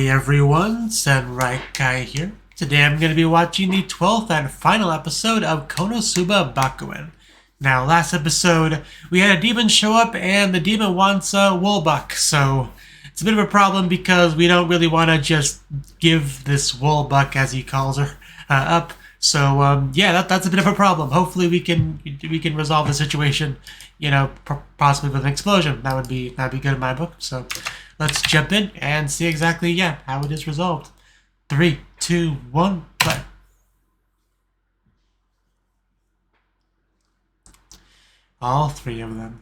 Hey everyone, Senrai here. Today I'm going to be watching the 12th and final episode of Kono Subarashii Bakuen. Now, last episode, we had a demon show up and the demon wants a woolbuck, so it's a bit of a problem because we don't really want to just give this woolbuck, as he calls her, up. So, yeah, that's a bit of a problem. Hopefully we can resolve the situation, possibly with an explosion. That'd be good in my book, so let's jump in and see exactly, how it is resolved. 3, 2, 1, play. All three of them.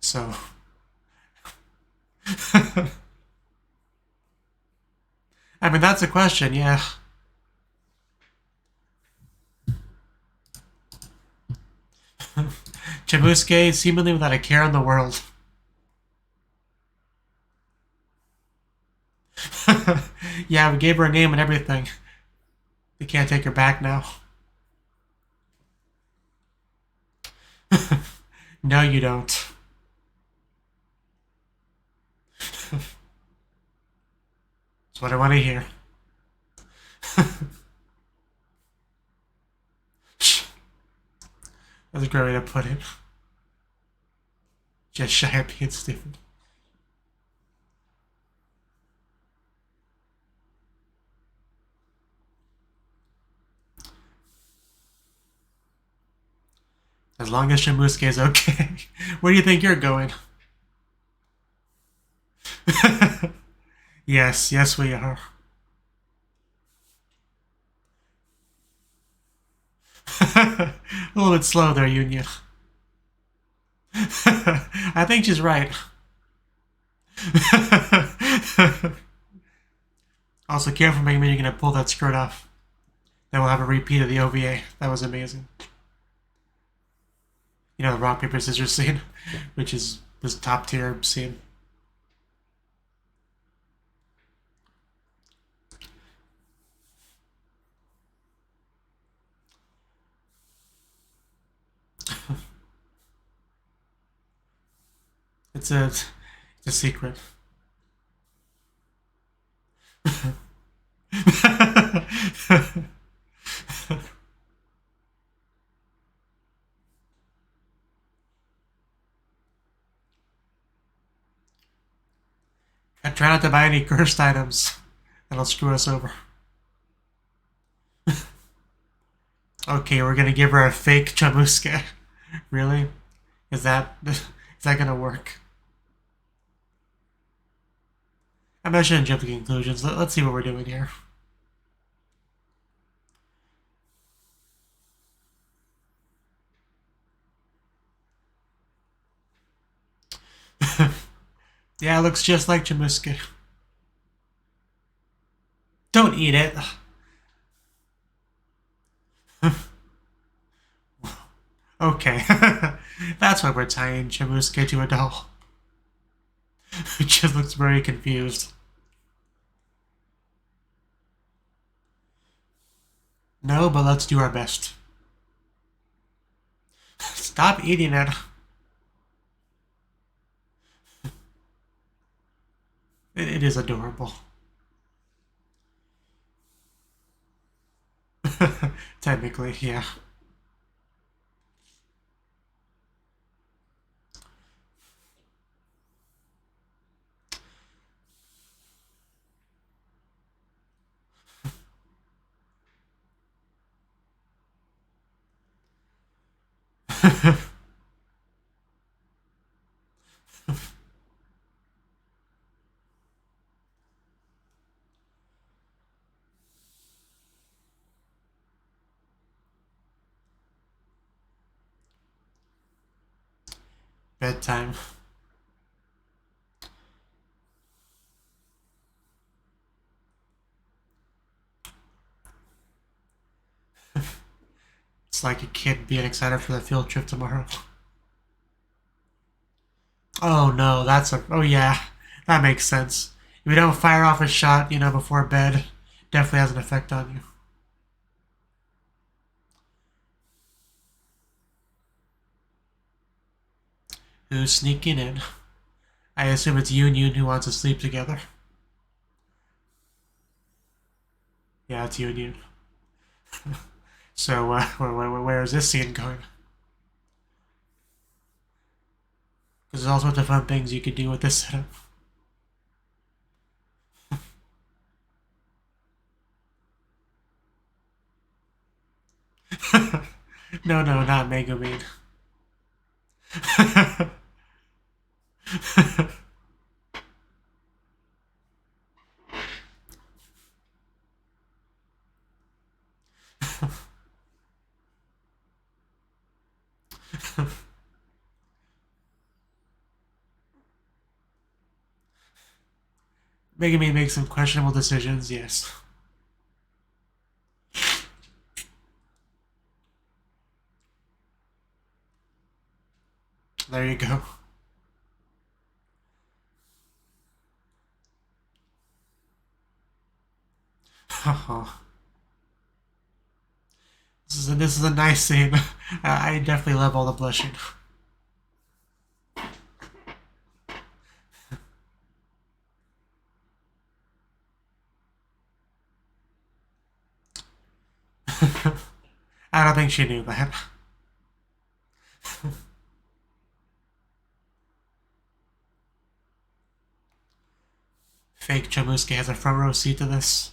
So... I mean, that's a question, yeah. Chimusuke seemingly without a care in the world. Yeah, we gave her a name and everything. We can't take her back now. No, you don't. That's what I want to hear. That's a great way to put it. Just shy of being stupid. As long as Chimusuke is okay. Where do you think you're going? Yes, we are. A little bit slow there, Union. I think she's right. Also, careful making you're gonna pull that skirt off. Then we'll have a repeat of the OVA. That was amazing. You know, the rock, paper, scissors scene, which is this top tier scene. It's a secret. Try not to buy any cursed items. That'll screw us over. Okay, we're gonna give her a fake Chimusuke. Really? Is that gonna work? I'm not shouldn't jump to conclusions. Let's see what we're doing here. Yeah, it looks just like Chimusuke. Don't eat it. Okay. That's why we're tying Chimusuke to a doll. It just looks very confused. No, but let's do our best. Stop eating it. It is adorable. Technically, yeah. Bedtime. It's like a kid being excited for the field trip tomorrow. Oh no, oh yeah, that makes sense. If you don't fire off a shot, before bed, definitely has an effect on you. Who's sneaking in? I assume it's you and Yoon who wants to sleep together. Yeah, it's Union. So, where is this scene going? Because there's all sorts of fun things you could do with this setup. No, not Megumin. Megumin makes some questionable decisions, yes. There you go. This is a nice scene. I definitely love all the blushing. I don't think she knew that. Fake Chamusuke has a front row seat to this.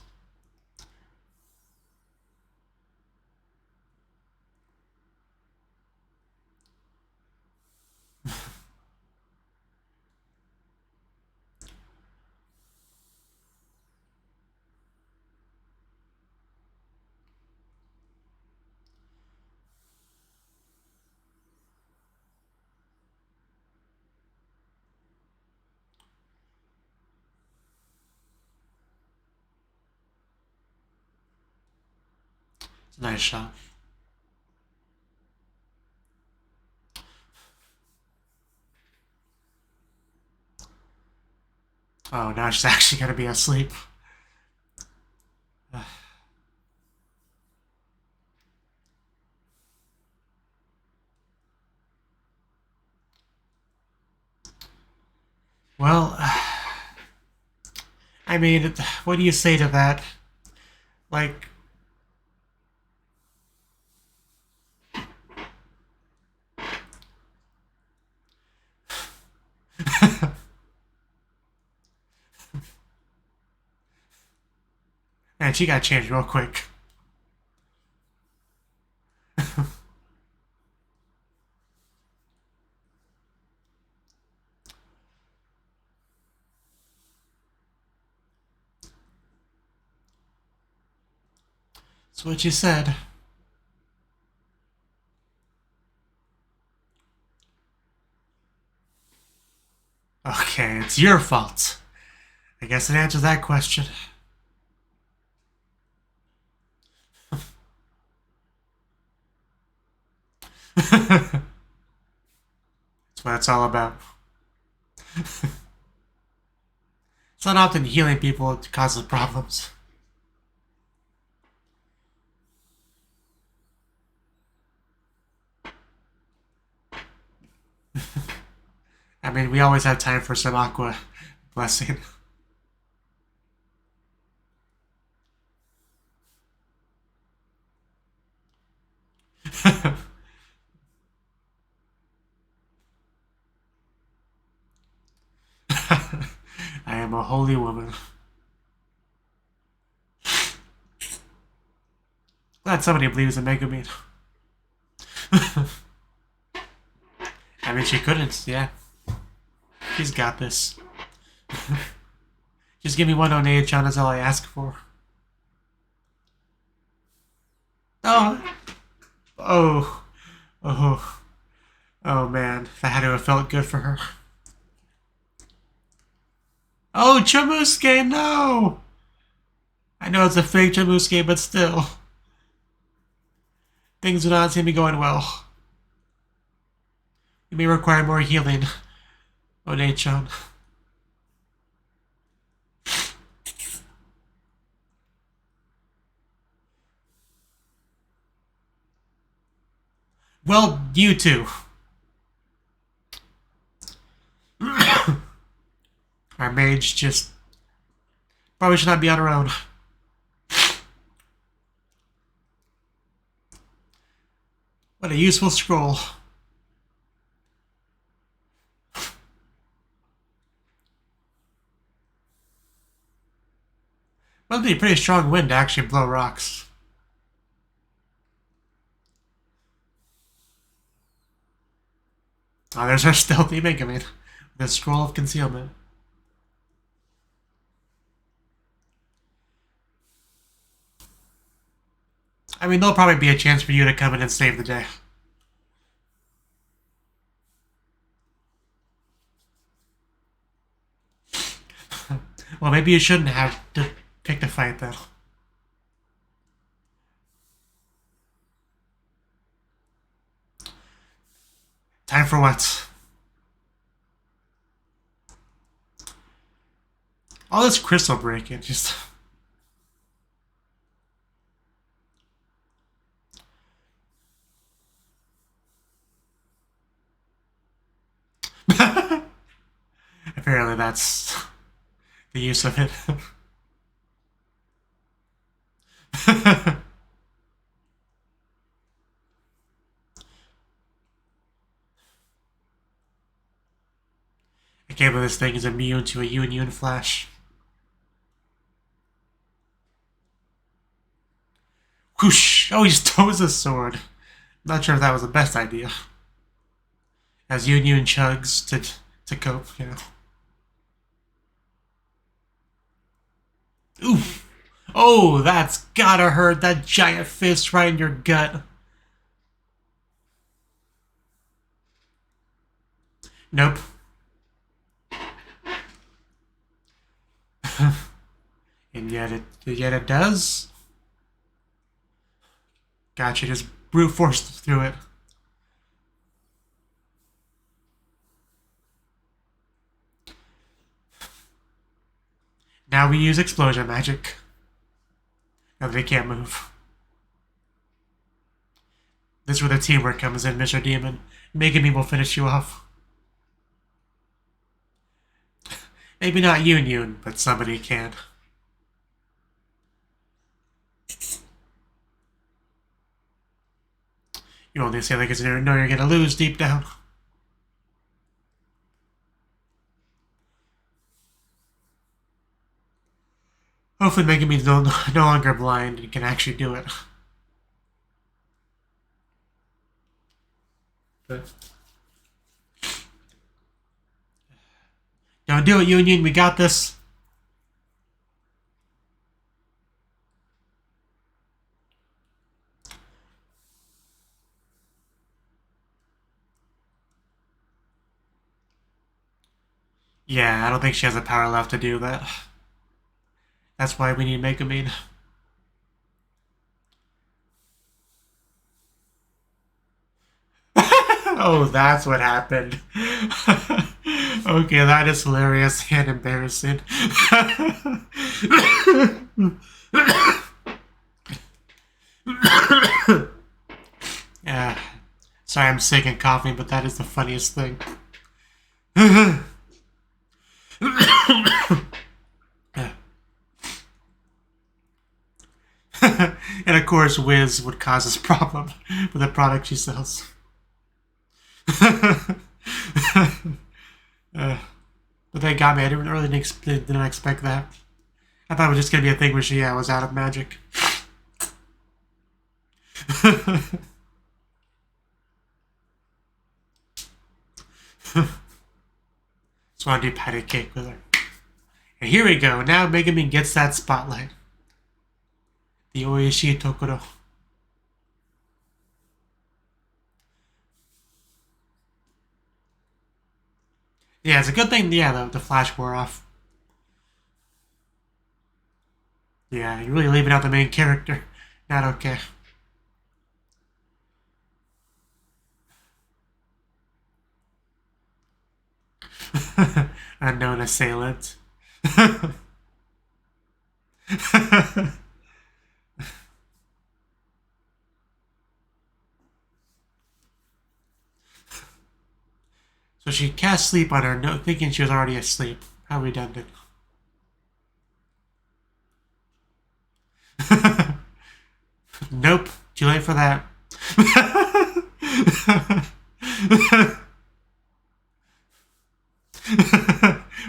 It's a nice shot. Oh, now she's actually gonna be asleep. Well, I mean, what do you say to that? Like, man, she got changed real quick. That's what you said. Okay, it's your fault. I guess it answers that question. That's what it's all about. It's not often healing people that causes problems. I mean, we always have time for some aqua blessing. I am a holy woman. Glad somebody believes in Megumin. I mean, she couldn't, yeah. She's got this. Just give me one Onei-chan, that's all I ask for. Oh. Oh. Oh. Oh, man. That had to have felt good for her. Oh, Chamusuke, no! I know it's a fake Chamusuke, but still. Things do not seem to be going well. You may require more healing, Onei-chan. Well, you too. Our mage just probably should not be on her own. What a useful scroll. Must be a pretty strong wind to actually blow rocks. Oh, there's our stealthy Megaman. The scroll of concealment. I mean, there'll probably be a chance for you to come in and save the day. Well, maybe you shouldn't have to pick the fight then. Time for what? All this crystal breaking, just... Apparently that's the use of it. I can't believe this thing is immune to a Union flash. Whoosh! Oh, he stows a sword. Not sure if that was the best idea. As Union chugs to cope, you know. Oof! Oh, that's gotta hurt. That giant fist right in your gut. Nope. And yet it does. Gotcha, just brute force through it. Now we use explosion magic. Now they can't move. This is where the teamwork comes in, Mr. Demon. Megaman will finish you off. Maybe not Union, but somebody can. You only say that because you know you're gonna lose deep down. Hopefully Megaman's no longer blind and can actually do it. But don't do it, Union. We got this. Yeah, I don't think she has the power left to do that. That's why we need Megaman. Oh, that's what happened. Okay, that is hilarious and embarrassing. Yeah. Sorry, I'm sick and coughing, but that is the funniest thing. And of course, Wiz would cause this problem with the product she sells. But they got me. I didn't expect that. I thought it was just going to be a thing where she was out of magic. Just want to do patty cake with her. And here we go. Now Megaman gets that spotlight. The Oishi Tokoro. Yeah, it's a good thing, yeah, the flash wore off. Yeah, you're really leaving out the main character. Not okay. Unknown assailant. So she cast sleep on her, thinking she was already asleep. How redundant. Nope. Too late for that.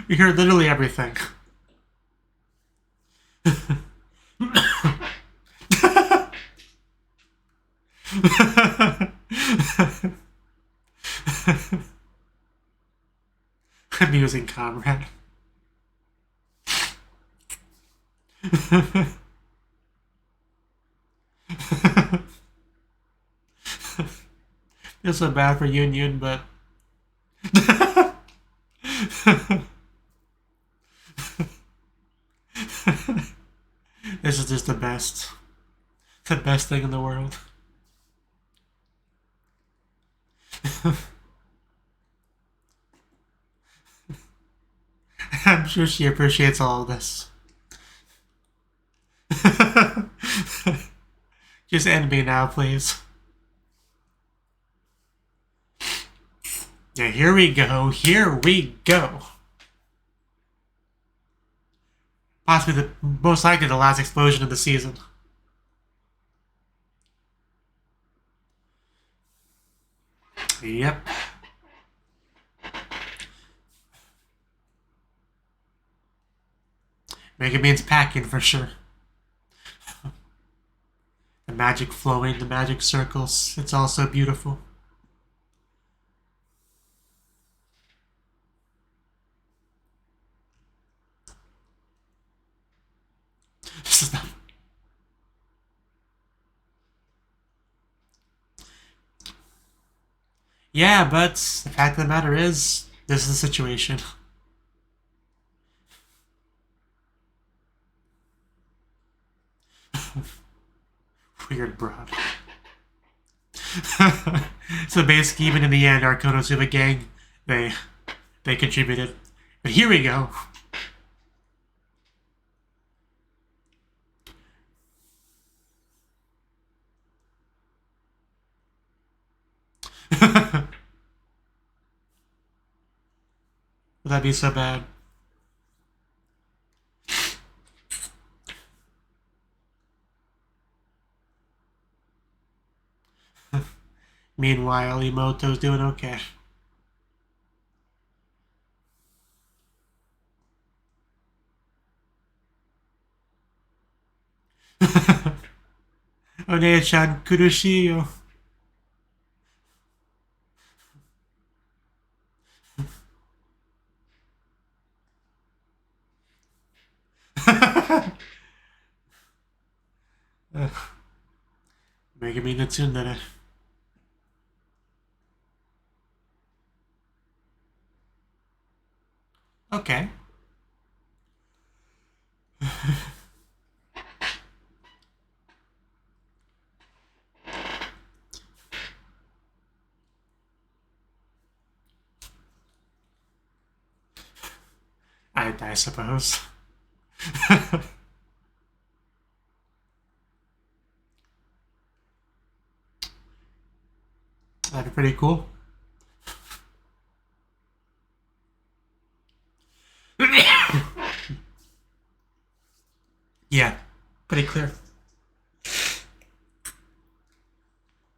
We heard literally everything. Amusing comrade. Feel so bad for Yun, but this is just the best. The best thing in the world. I'm sure she appreciates all of this. Just end me now, please. Yeah, here we go. Here we go. Possibly most likely the last explosion of the season. Yep. Mega means packing for sure. The magic flowing, the magic circles. It's all so beautiful. This is not... Yeah, but the fact of the matter is, this is the situation. Weird broad. So basically, even in the end, our Kono Suba gang, they contributed. But here we go. Would that be so bad? Meanwhile, Imoto's doing okay. Onee-chan, kurushii yo. Mega me natsundere. Okay. I suppose. That'd be pretty cool. Yeah, pretty clear.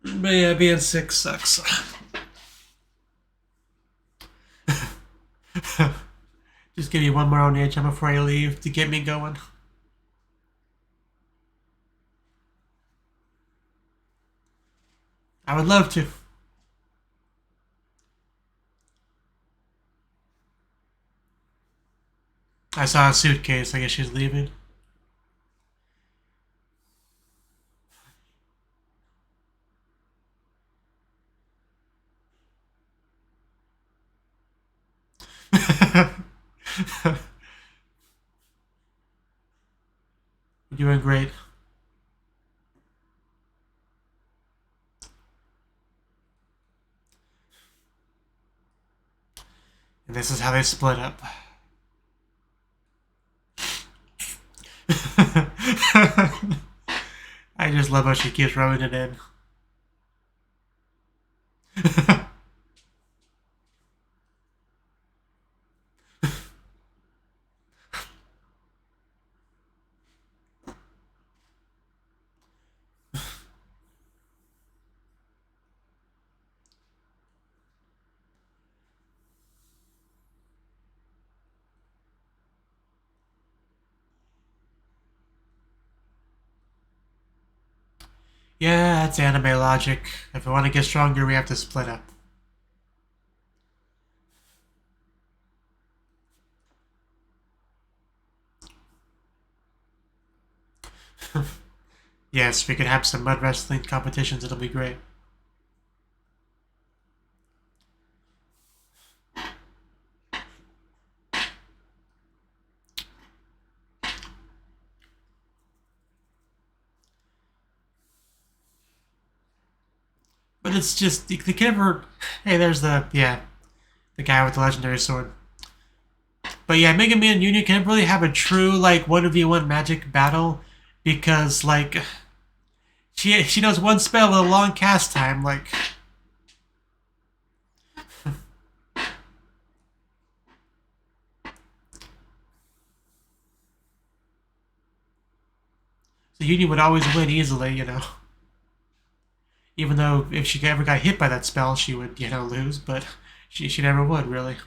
But yeah, being sick sucks. Just give me one more on edge before I leave to get me going. I would love to. I saw a suitcase. I guess she's leaving. You're doing great. And this is how they split up. I just love how she keeps rubbing it in. Yeah, that's anime logic. If we want to get stronger, we have to split up. Yes, we could have some mud wrestling competitions. It'll be great. But it's just, the kid ever... Hey, there's the guy with the legendary sword. But yeah, Mega Man Union can never really have a true, like, 1v1 magic battle. Because, like, she knows one spell with a long cast time, like... So Union would always win easily, you know. Even though if she ever got hit by that spell, she would, you know, lose. But she never would, really.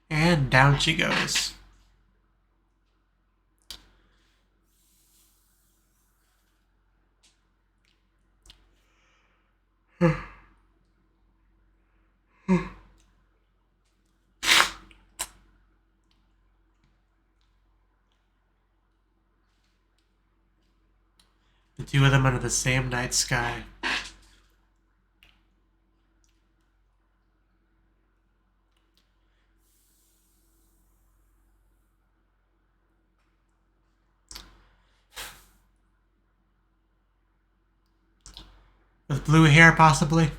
And down she goes. The two of them under the same night sky. With blue hair, possibly.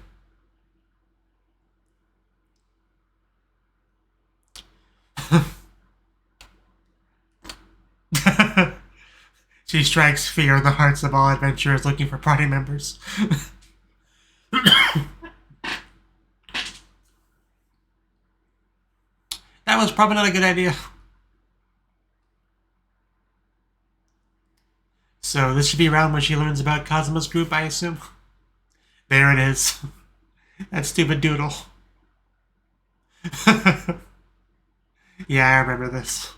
She strikes fear in the hearts of all adventurers looking for party members. That was probably not a good idea. So this should be around when she learns about Kazuma's group, I assume. There it is. That stupid doodle. Yeah, I remember this.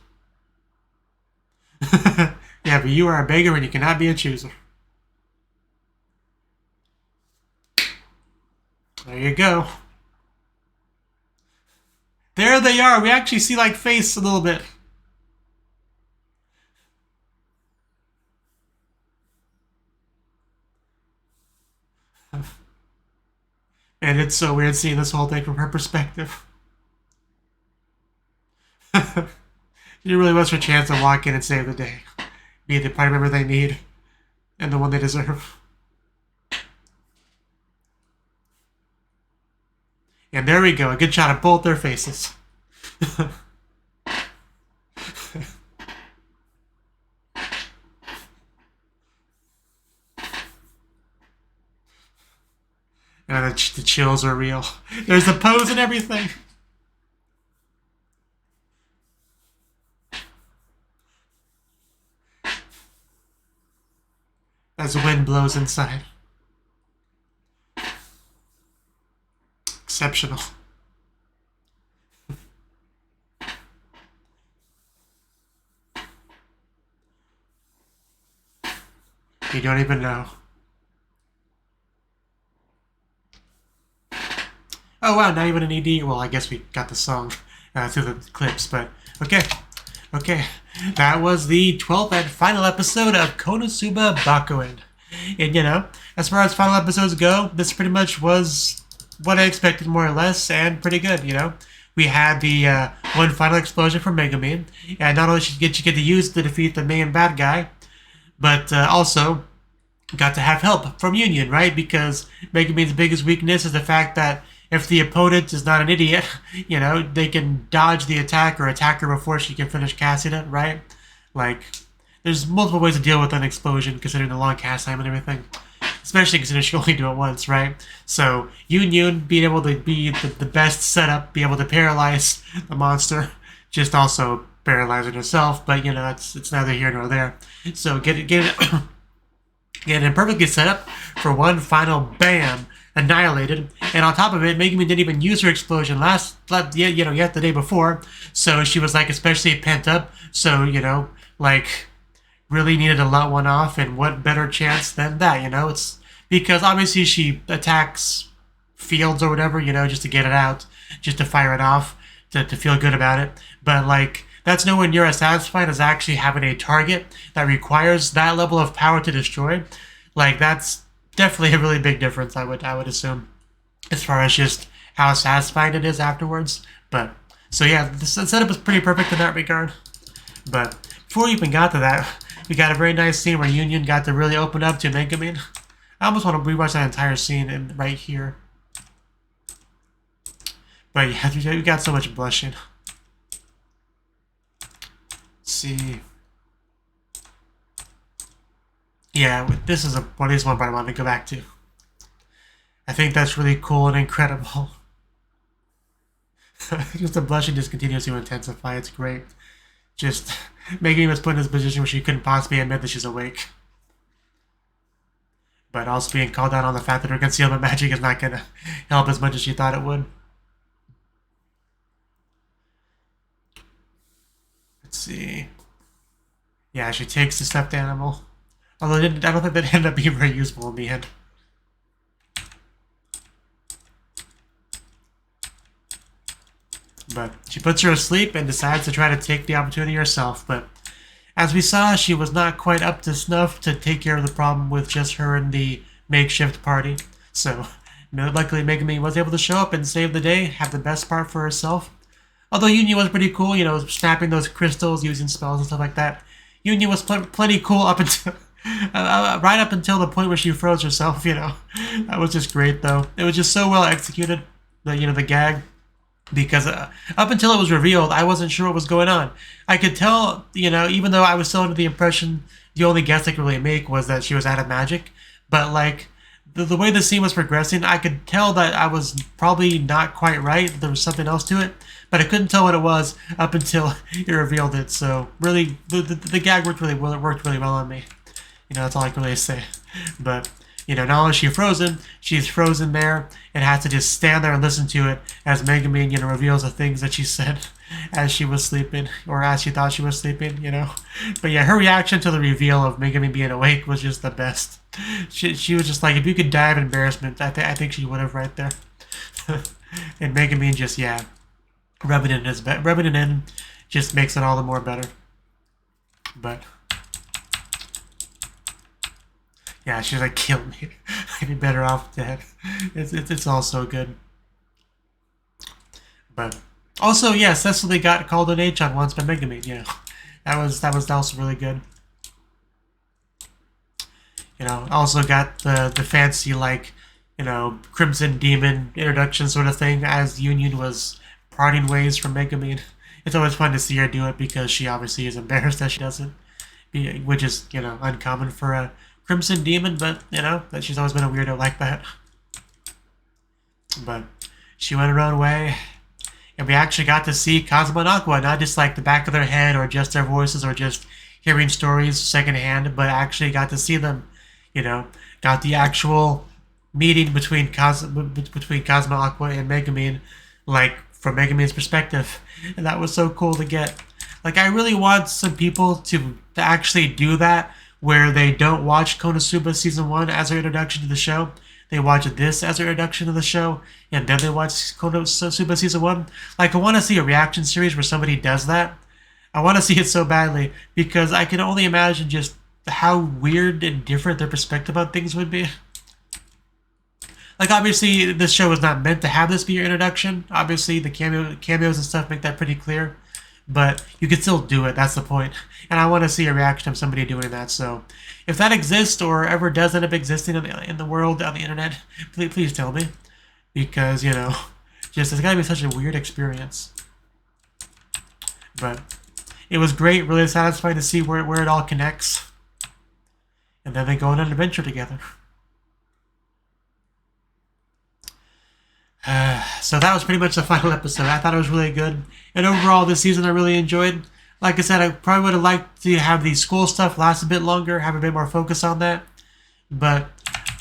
Yeah, but you are a beggar and you cannot be a chooser. There you go. There they are. We actually see, like, face a little bit. And it's so weird seeing this whole thing from her perspective. It really was her chance to walk in and save the day. Be the party member they need, and the one they deserve. And there we go, a good shot of both their faces. And the chills are real. There's the pose and everything. As the wind blows inside. Exceptional. You don't even know. Oh wow, not even an ED. Well, I guess we got the song through the clips, but okay. Okay, that was the 12th and final episode of Konosuba Bakuen. And, you know, as far as final episodes go, this pretty much was what I expected, more or less, and pretty good, you know. We had the one final explosion from Mega Man, and not only did you get to use to defeat the main bad guy, but also got to have help from Union, right? Because Mega Man's biggest weakness is the fact that if the opponent is not an idiot, you know, they can dodge the attack or attack her before she can finish casting it, right? Like, there's multiple ways to deal with an explosion considering the long cast time and everything. Especially considering she can only do it once, right? So, Union being able to be the best setup, be able to paralyze the monster, just also paralyzing herself, but, you know, it's neither here nor there. So, get it perfectly set up for one final bam annihilated. And on top of it, Megumi didn't even use her explosion yet the day before. So she was like especially pent up. So, like really needed to let one off. And what better chance than that, It's because obviously she attacks fields or whatever, just to get it out, just to fire it off, to feel good about it. But like, that's nowhere near as satisfying as actually having a target that requires that level of power to destroy. Like, that's definitely a really big difference, I would assume, as far as just how satisfying it is afterwards. But so yeah, the setup was pretty perfect in that regard. But before we even got to that, we got a very nice scene where Union got to really open up to Megumi. I almost want to rewatch that entire scene right here. But yeah, we got so much blushing. Let's see. Yeah, this is one part I want to go back to. I think that's really cool and incredible. Just the blushing just continues to intensify. It's great. Just Megumi was put in this position where she couldn't possibly admit that she's awake. But also being called out on the fact that her concealment magic is not going to help as much as she thought it would. Let's see. Yeah, she takes the stuffed animal. Although I don't think that ended up being very useful in the end. But she puts her asleep and decides to try to take the opportunity herself. But as we saw, she was not quite up to snuff to take care of the problem with just her and the makeshift party. So, luckily Megumi was able to show up and save the day, have the best part for herself. Although Union was pretty cool, snapping those crystals, using spells and stuff like that. Union was plenty cool up until right up until the point where she froze herself. That was just great though. It was just so well executed, the gag, because up until it was revealed, I wasn't sure what was going on. I could tell, even though I was still under the impression the only guess I could really make was that she was out of magic, but like the way the scene was progressing, I could tell that I was probably not quite right. There was something else to it. But I couldn't tell what it was up until it revealed it. So really, the gag worked really well. It worked really well on me. That's all I can really say. But not only is she frozen, she's frozen there and has to just stand there and listen to it as Megumi reveals the things that she said as she was sleeping, or as she thought she was sleeping. But yeah, her reaction to the reveal of Megumi being awake was just the best. She was just like, if you could die of embarrassment, I think she would have right there. And Megumi just rubbing it in just makes it all the more better. But yeah, she's like, kill me. I'd be better off dead. It's all so good. But also, yeah, Cecily got called an H on once by Megumi. That was also really good. Also got the fancy Crimson Demon introduction sort of thing as Union was parting ways from Megumi. It's always fun to see her do it because she obviously is embarrassed that she doesn't, which is uncommon for a Crimson Demon, but that she's always been a weirdo like that. But she went her own way, and we actually got to see Kazuma and Aqua, not just like the back of their head or just their voices or just hearing stories secondhand, but actually got to see them. Got the actual meeting between Kazuma, Aqua, and Megumi, from Megumi's perspective, and that was so cool to get. I really want some people to actually do that, where they don't watch Konosuba Season 1 as their introduction to the show. They watch this as their introduction to the show, and then they watch Konosuba Season 1. I want to see a reaction series where somebody does that. I want to see it so badly, because I can only imagine just how weird and different their perspective on things would be. Obviously, this show was not meant to have this be your introduction. Obviously, the cameos and stuff make that pretty clear. But you can still do it, that's the point. And I want to see a reaction of somebody doing that. So, if that exists or ever does end up existing in the world, on the internet, please tell me. Because, just it's got to be such a weird experience. But it was great, really satisfying to see where it all connects. And then they go on an adventure together. So that was pretty much the final episode. I thought it was really good. And overall, this season I really enjoyed. Like I said, I probably would have liked to have the school stuff last a bit longer, have a bit more focus on that. But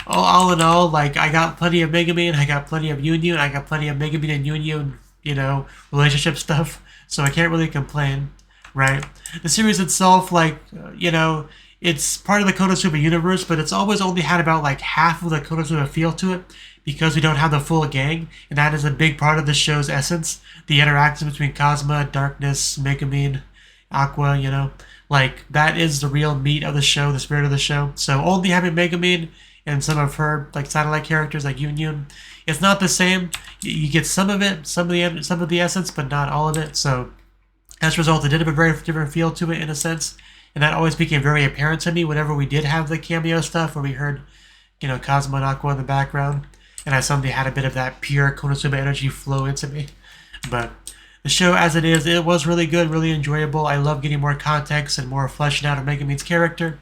all in all, like, I got plenty of Megumin, I got plenty of Yunyun, I got plenty of Megumin and Yunyun, you know, relationship stuff, so I can't really complain, right? The series itself, like, you know, it's part of the Konosuba universe, but it's always only had about, like, half of the Konosuba feel to it, because we don't have the full gang, and that is a big part of the show's essence, the interaction between Cosma, Darkness, Megumin, Aqua, you know, like, that is the real meat of the show, the spirit of the show, so only having Megumin and some of her, like, satellite characters like Yunyun, it's not the same. You get some of it, some of the essence, but not all of it. So as a result, it did have a very different feel to it in a sense, and that always became very apparent to me whenever we did have the cameo stuff where we heard, you know, Cosmo and Aqua in the background, and I suddenly had a bit of that pure Konosuba energy flow into me. But the show as it is, it was really good, really enjoyable. I love getting more context and more fleshing out of Megumin's character,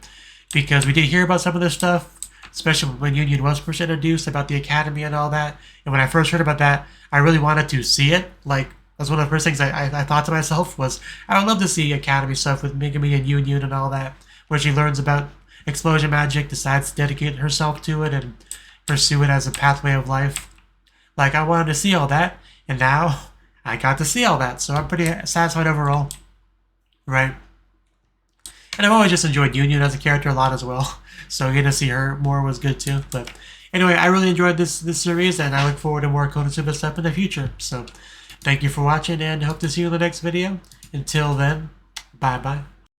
because we did hear about some of this stuff, especially when Yunyun was first introduced, about the academy and all that. And when I first heard about that, I really wanted to see it. Like, that's one of the first things I thought to myself was, I would love to see academy stuff with Megumin and Yunyun and all that, where she learns about explosion magic, decides to dedicate herself to it, and pursue it as a pathway of life. Like, I wanted to see all that, and now I got to see all that, so I'm pretty satisfied overall, right? And I've always just enjoyed Yunyun as a character a lot as well. So getting to see her more was good too. But anyway, I really enjoyed this series, and I look forward to more Konosuba stuff in the future. So thank you for watching, and hope to see you in the next video. Until then, bye-bye.